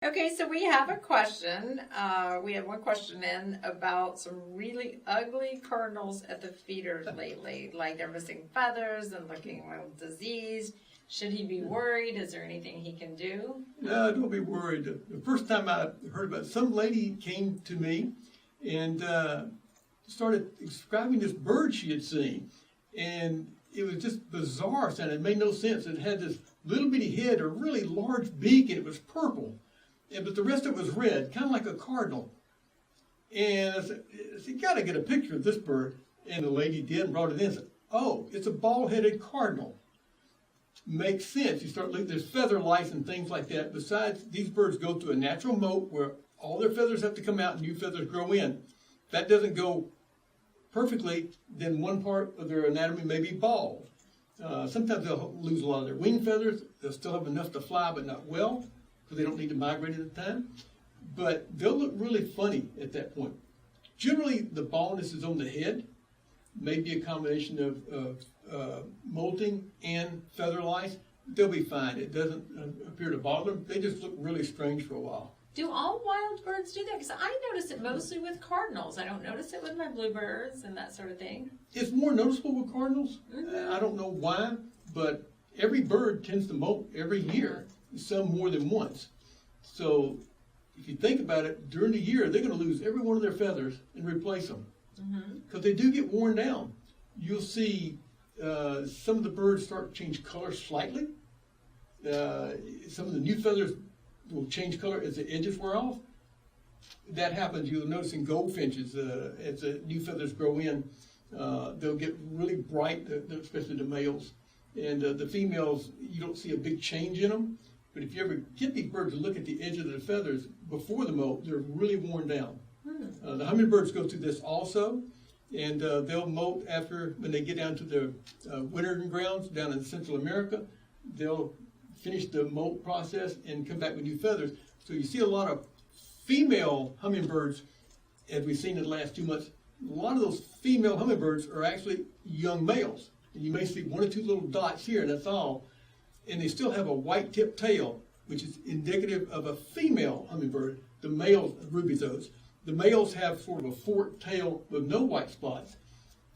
Okay, so we have a question. We have one question in about some really ugly cardinals at the feeders lately. Like they're missing feathers and looking a little diseased. Should he be worried? Is there anything he can do? No, don't be worried. The first time I heard about it, some lady came to me and started describing this bird she had seen. And it was just bizarre sounding. It made no sense. It had this little bitty head, a really large beak, and it was purple. But the rest of it was red, kind of like a cardinal. And I said, you got to get a picture of this bird. And the lady did and brought it in and said, oh, it's a bald-headed cardinal. Makes sense. You start looking, there's feather lice and things like that. Besides, these birds go through a natural molt where all their feathers have to come out and new feathers grow in. If that doesn't go perfectly, then one part of their anatomy may be bald. Sometimes they'll lose a lot of their wing feathers. They'll still have enough to fly, but not well, because they don't need to migrate at the time. But they'll look really funny at that point. Generally, the baldness is on the head. Maybe a combination of molting and feather lice. They'll be fine. It doesn't appear to bother them. They just look really strange for a while. Do all wild birds do that? Because I notice it mostly with cardinals. I don't notice it with my bluebirds and that sort of thing. It's more noticeable with cardinals. I don't know why, but every bird tends to molt every year, some more than once. So if you think about it, during the year, they're going to lose every one of their feathers and replace them. Because they do get worn down. You'll see some of the birds start to change color slightly. Some of the new feathers will change color as the edges wear off. That happens, you'll notice in goldfinches, as the new feathers grow in, they'll get really bright, especially the males. And the females, you don't see a big change in them. But if you ever get these birds to look at the edge of the feathers before the molt, they're really worn down. The hummingbirds go through this also, and they'll molt after, when they get down to the wintering grounds down in Central America, they'll finish the molt process and come back with new feathers. So you see a lot of female hummingbirds, as we've seen in the last 2 months. A lot of those female hummingbirds are actually young males. And you may see 1 or 2 little dots here, and that's all. And they still have a white tipped tail, which is indicative of a female hummingbird. The males, rubies those. The males have sort of a forked tail with no white spots.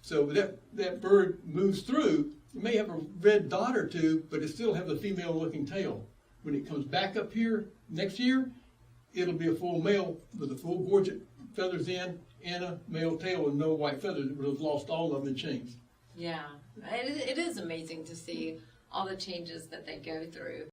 So that bird moves through. It may have a red dot or two, but it still have a female-looking tail. When it comes back up here next year, it'll be a full male with a full gorget feathers in and a male tail with no white feathers. It would have lost all of them and changed. Yeah, it is amazing to see all the changes that they go through.